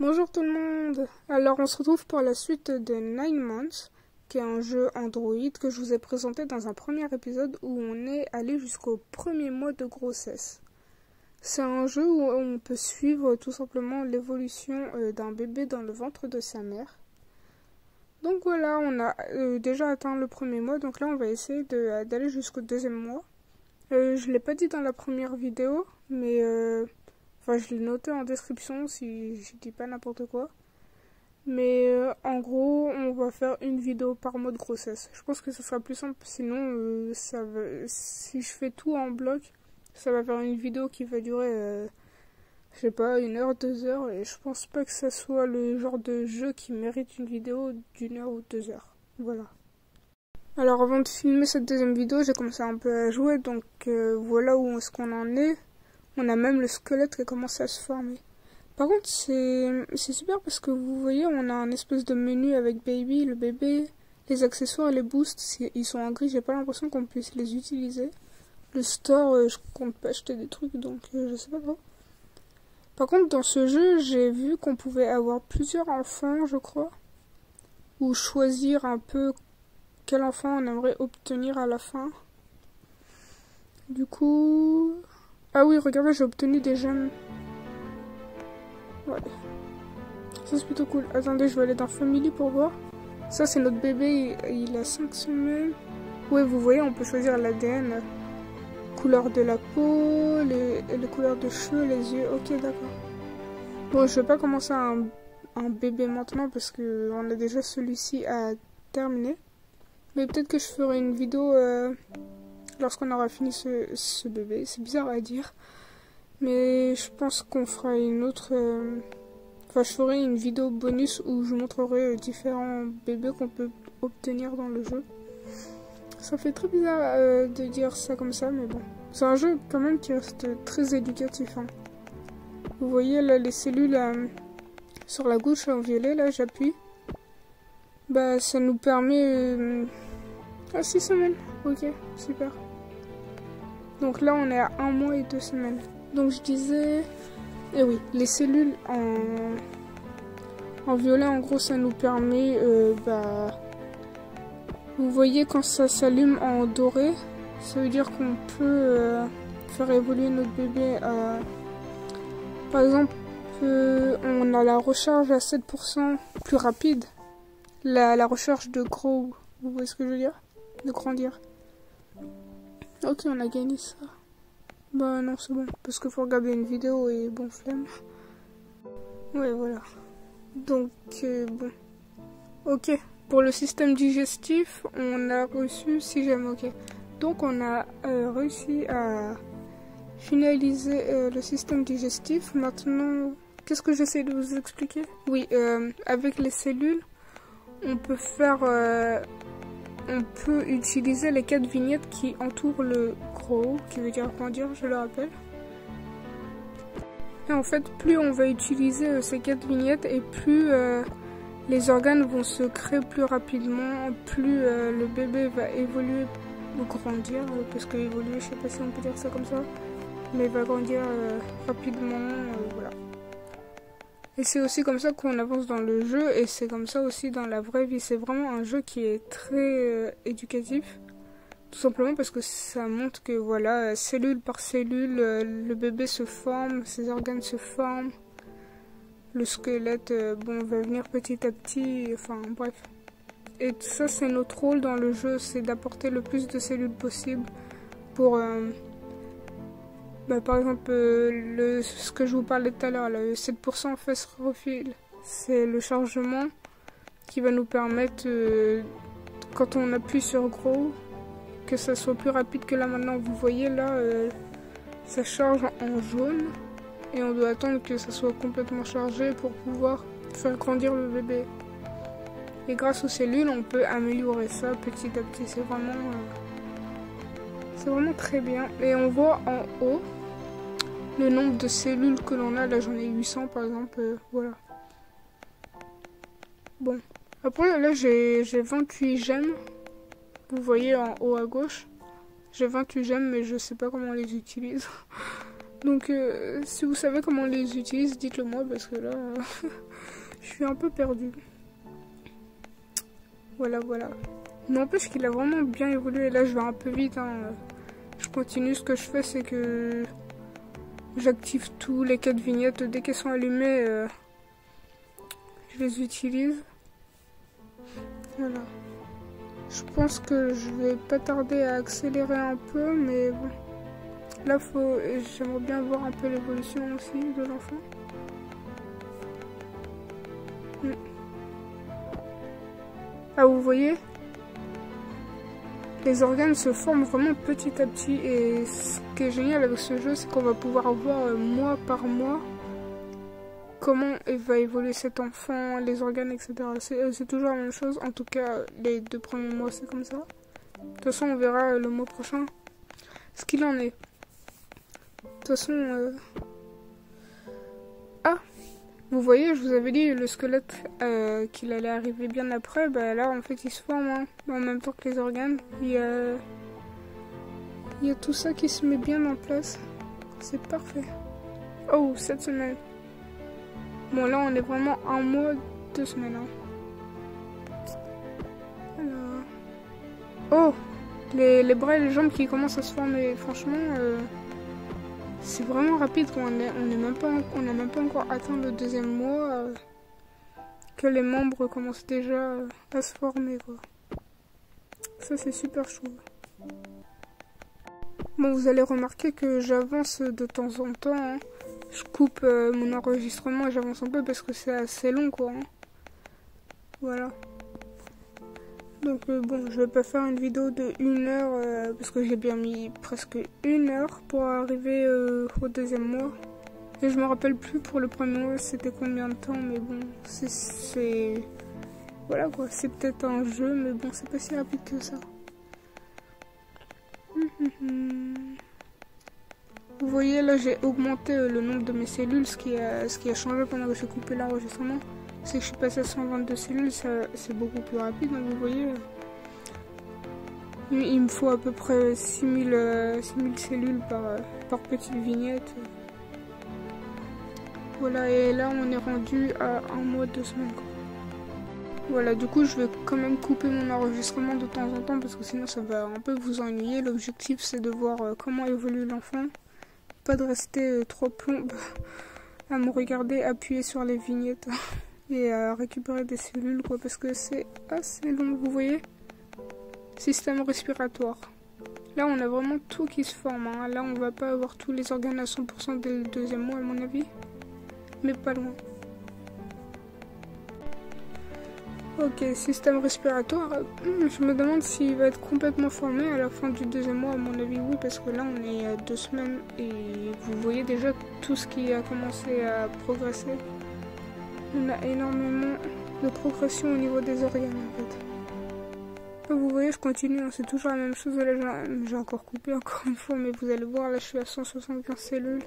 Bonjour tout le monde. Alors on se retrouve pour la suite de 9 Months, qui est un jeu Android que je vous ai présenté dans un premier épisode où on est allé jusqu'au premier mois de grossesse. C'est un jeu où on peut suivre tout simplement l'évolution d'un bébé dans le ventre de sa mère. Donc voilà, on a déjà atteint le premier mois, donc là on va essayer d'aller jusqu'au deuxième mois. Je ne l'ai pas dit dans la première vidéo, mais enfin je l'ai noté en description si je dis pas n'importe quoi. Mais en gros, on va faire une vidéo par mois de grossesse. Je pense que ce sera plus simple, sinon si je fais tout en bloc, ça va faire une vidéo qui va durer, je sais pas, 1 heure, 2 heures, et je pense pas que ça soit le genre de jeu qui mérite une vidéo d'1 heure ou 2 heures. Voilà. Alors avant de filmer cette deuxième vidéo, j'ai commencé un peu à jouer, donc voilà où est-ce qu'on en est. On a même le squelette qui a commencé à se former. Par contre, c'est super parce que vous voyez, on a un espèce de menu avec baby, le bébé, les accessoires et les boosts, ils sont en gris, j'ai pas l'impression qu'on puisse les utiliser. Le store, je compte pas acheter des trucs, donc je sais pas trop. Par contre, dans ce jeu, j'ai vu qu'on pouvait avoir plusieurs enfants, je crois, ou choisir un peu quel enfant on aimerait obtenir à la fin. Du coup... Ah oui, regardez, j'ai obtenu des gemmes. Ouais. Ça, c'est plutôt cool. Attendez, je vais aller dans Family pour voir. Ça, c'est notre bébé, il a 5 semaines. Ouais, vous voyez, on peut choisir l'ADN. Couleur de la peau, les couleurs de cheveux, les yeux. Ok, d'accord. Bon, je vais pas commencer un bébé maintenant parce que on a déjà celui-ci à terminer. Mais peut-être que je ferai une vidéo lorsqu'on aura fini ce bébé. C'est bizarre à dire. Mais je pense qu'on fera une autre... Enfin, je ferai une vidéo bonus où je montrerai différents bébés qu'on peut obtenir dans le jeu. Ça fait très bizarre de dire ça comme ça, mais bon. C'est un jeu quand même qui reste très éducatif. Hein. Vous voyez là les cellules sur la gauche en violet, là j'appuie. Bah ça nous permet... à 6 semaines. Ok, super. Donc là on est à 1 mois et 2 semaines. Donc je disais... Eh oui, les cellules en violet, en gros, ça nous permet... vous voyez, quand ça s'allume en doré, ça veut dire qu'on peut faire évoluer notre bébé. Par exemple, on a la recharge à 7% plus rapide. La recharge de grow, vous voyez ce que je veux dire? De grandir. Ok, on a gagné ça. Bah non, c'est bon, parce qu'il faut regarder une vidéo et bon, flemme. Ouais, voilà. Donc, bon. Ok, pour le système digestif, on a reçu, si j'aime, ok. Donc, on a réussi à finaliser le système digestif. Maintenant, qu'est-ce que j'essaie de vous expliquer? Oui, avec les cellules, on peut faire... on peut utiliser les 4 vignettes qui entourent le grow, qui veut dire grandir, je le rappelle. Et en fait, plus on va utiliser ces 4 vignettes et plus les organes vont se créer plus rapidement, plus le bébé va évoluer ou grandir, parce que évoluer, je sais pas si on peut dire ça comme ça, mais il va grandir rapidement, voilà. Et c'est aussi comme ça qu'on avance dans le jeu, et c'est comme ça aussi dans la vraie vie. C'est vraiment un jeu qui est très éducatif, tout simplement parce que ça montre que voilà, cellule par cellule, le bébé se forme, ses organes se forment, le squelette bon, va venir petit à petit, enfin bref. Et tout ça, c'est notre rôle dans le jeu, c'est d'apporter le plus de cellules possible pour... par exemple, ce que je vous parlais tout à l'heure, le 7% face refill, c'est le chargement qui va nous permettre, quand on appuie sur Grow, que ça soit plus rapide que là maintenant. Vous voyez là, ça charge en jaune et on doit attendre que ça soit complètement chargé pour pouvoir faire grandir le bébé. Et grâce aux cellules, on peut améliorer ça petit à petit. C'est vraiment très bien. Et on voit en haut le nombre de cellules que l'on a. Là, j'en ai 800 par exemple. Voilà. Bon. Après, là, j'ai 28 gemmes. Vous voyez en haut à gauche. J'ai 28 gemmes, mais je sais pas comment on les utilise. Donc si vous savez comment on les utilise, dites-le moi parce que là, je suis un peu perdue. Voilà, voilà. N'empêche qu'il a vraiment bien évolué. Là, je vais un peu vite. Hein. Je continue. Ce que je fais, c'est que j'active tous les 4 vignettes. Dès qu'elles sont allumées, je les utilise. Voilà. Je pense que je vais pas tarder à accélérer un peu, mais bon. Là, j'aimerais bien voir un peu l'évolution aussi de l'enfant. Ah, vous voyez? Les organes se forment vraiment petit à petit et ce qui est génial avec ce jeu, c'est qu'on va pouvoir voir mois par mois comment va évoluer cet enfant, les organes, etc. C'est toujours la même chose, en tout cas les 2 premiers mois c'est comme ça. De toute façon on verra le mois prochain ce qu'il en est. De toute façon... Ah, vous voyez, je vous avais dit le squelette qu'il allait arriver bien après, bah là en fait il se forme hein, en même temps que les organes. Il y a tout ça qui se met bien en place. C'est parfait. Oh, 7 semaines. Bon là on est vraiment 1 mois, 2 semaines. Hein. Alors... Oh, les bras et les jambes qui commencent à se former. Franchement, c'est vraiment rapide. On n'a même pas encore atteint le 2e mois que les membres commencent déjà à se former, quoi. Ça c'est super chaud. Bon, vous allez remarquer que j'avance de temps en temps. Hein. Je coupe mon enregistrement et j'avance un peu parce que c'est assez long, quoi. Hein. Voilà. Donc bon, je vais pas faire une vidéo de 1 heure parce que j'ai bien mis presque 1 heure pour arriver au 2e mois. Et je me rappelle plus pour le premier mois c'était combien de temps, mais bon, c'est... Voilà quoi, c'est peut-être un jeu, mais bon, c'est pas si rapide que ça. Vous voyez là, j'ai augmenté le nombre de mes cellules, ce qui a changé pendant que j'ai coupé l'enregistrement. C'est que je suis passé à 122 cellules, c'est beaucoup plus rapide, hein, vous voyez. Il me faut à peu près 6000 cellules par petite vignette. Voilà, et là on est rendu à 1 mois, 2 semaines. Quoi. Voilà, du coup je vais quand même couper mon enregistrement de temps en temps parce que sinon ça va un peu vous ennuyer. L'objectif c'est de voir comment évolue l'enfant. Pas de rester trop plombe à me regarder appuyer sur les vignettes. Et à récupérer des cellules quoi parce que c'est assez long, vous voyez. Système respiratoire. Là on a vraiment tout qui se forme. Hein. Là on va pas avoir tous les organes à 100% dès le 2e mois à mon avis. Mais pas loin. Ok, système respiratoire. Je me demande s'il va être complètement formé à la fin du 2e mois à mon avis oui parce que là on est à 2 semaines et vous voyez déjà tout ce qui a commencé à progresser. On a énormément de progression au niveau des organes en fait. Vous voyez, je continue, hein, c'est toujours la même chose. Là, j'ai encore coupé encore une fois, mais vous allez voir, là je suis à 175 cellules.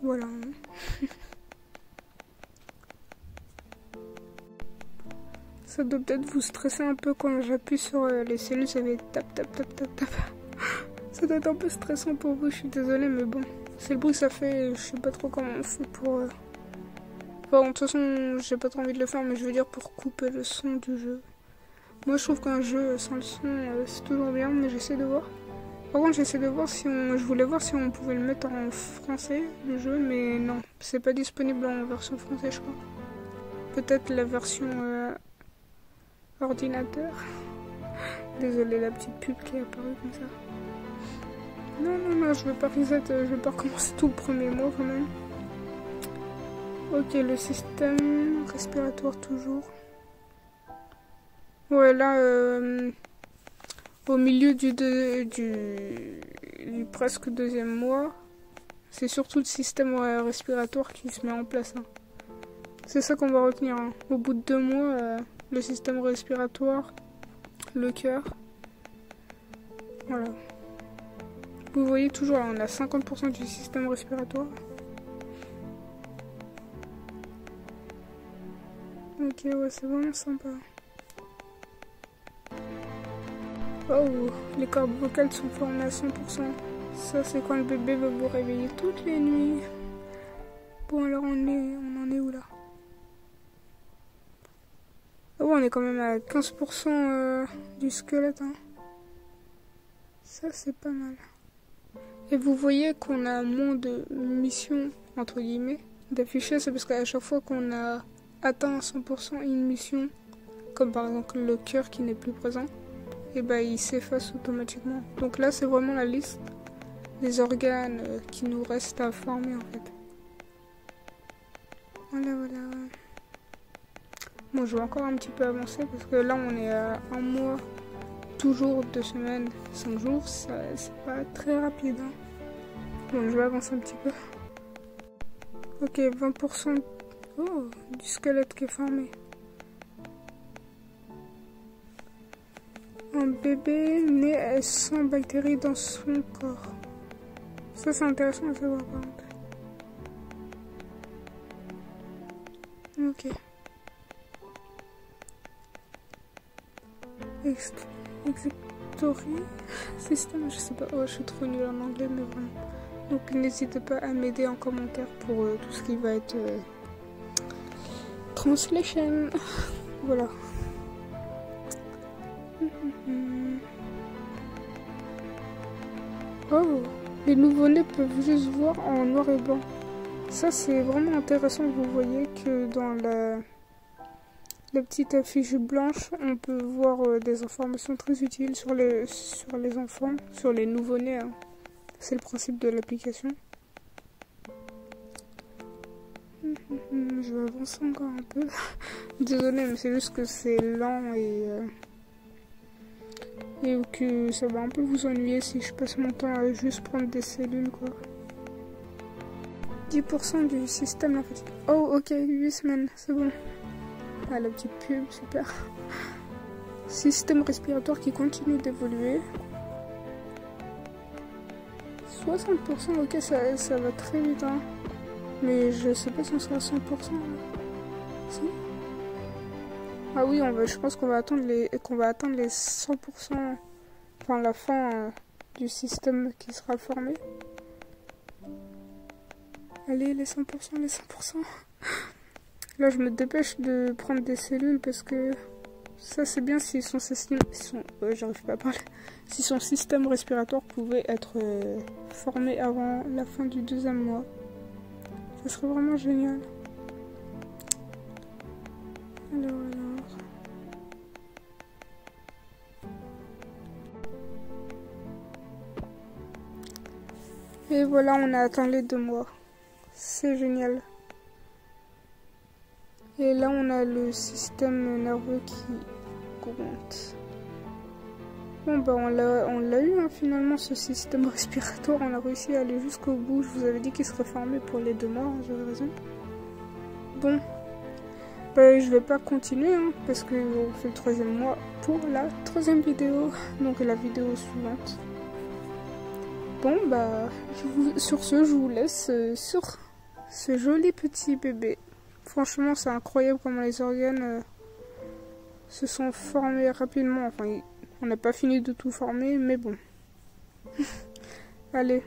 Voilà. Ça doit peut-être vous stresser un peu quand j'appuie sur les cellules, ça fait tap tap tap tap tap. Ça doit être un peu stressant pour vous, je suis désolée, mais bon. C'est le bruit que ça fait, je sais pas trop comment on fait pour... Enfin, de toute façon, j'ai pas trop envie de le faire, mais je veux dire pour couper le son du jeu. Moi, je trouve qu'un jeu sans le son, c'est toujours bien, mais j'essaie de voir. Par contre, j'essaie de voir si je voulais voir si on pouvait le mettre en français, le jeu, mais non. C'est pas disponible en version française, je crois. Peut-être la version ordinateur. Désolée, la petite pub qui est apparue comme ça. Non, je veux pas reset, je vais pas recommencer tout le premier mois quand même. Ok, le système respiratoire toujours. Ouais, là, au milieu du presque 2e mois, c'est surtout le système respiratoire qui se met en place. Hein. C'est ça qu'on va retenir. Hein. Au bout de 2 mois, le système respiratoire, le cœur. Voilà. Vous voyez toujours, là, on a 50% du système respiratoire. Ok, ouais, c'est vraiment sympa. Oh, les cordes vocales sont formées à 100%. Ça, c'est quand le bébé va vous réveiller toutes les nuits. Bon, alors on en est où là? Ah ouais, on est quand même à 15% du squelette. Hein. Ça, c'est pas mal. Et vous voyez qu'on a moins de missions, entre guillemets, d'afficher. C'est parce qu'à chaque fois qu'on a atteint à 100% une mission, comme par exemple le cœur qui n'est plus présent, et ben il s'efface automatiquement. Donc là, c'est vraiment la liste des organes qui nous restent à former en fait. Voilà. Bon, je vais encore un petit peu avancer parce que là, on est à 1 mois, toujours 2 semaines, 5 jours. C'est pas très rapide. Hein. Bon, je vais avancer un petit peu. Ok, 20% du squelette qui est formé. Un bébé né à 100 bactéries dans son corps. Ça, c'est intéressant à savoir par contre. Ok. Executory système, je sais pas. Oh, je suis trop nulle en anglais, mais vraiment. Donc, n'hésitez pas à m'aider en commentaire pour tout ce qui va être translation. Voilà. Oh, les nouveau-nés peuvent juste voir en noir et blanc. Ça, c'est vraiment intéressant. Vous voyez que dans la petite affiche blanche, on peut voir des informations très utiles sur les enfants, sur les nouveau-nés. Hein. C'est le principe de l'application. Je vais avancer encore un peu. Désolée, mais c'est juste que c'est lent et que ça va un peu vous ennuyer si je passe mon temps à juste prendre des cellules, quoi. 10% du système lymphatique. Oh, ok, 8 semaines, c'est bon. Ah, la petite pub, super. Système respiratoire qui continue d'évoluer. 60%, ok, ça va très vite, hein. Mais je sais pas si on sera à 100%. Si. Ah oui, je pense qu'on va attendre les 100%, enfin la fin du système qui sera formé. Allez, les 100%. Là, je me dépêche de prendre des cellules parce que ça, c'est bien si son système, j'arrive pas à parler, si son système respiratoire pouvait être formé avant la fin du 2e mois. Ça serait vraiment génial. Alors. Et voilà, on a atteint les 2 mois. C'est génial. Et là, on a le système nerveux qui augmente. Bon, bah, on l'a eu, hein, finalement, ce système respiratoire. On a réussi à aller jusqu'au bout. Je vous avais dit qu'il serait formé pour les 2 mois, hein, j'avais raison. Bon. Bah, je vais pas continuer, hein, parce qu'on fait le 3e mois pour la 3e vidéo. Donc, la vidéo suivante. Bon, bah, sur ce, je vous laisse sur ce joli petit bébé. Franchement, c'est incroyable comment les organes se sont formés rapidement. Enfin, on n'a pas fini de tout former, mais bon. Allez,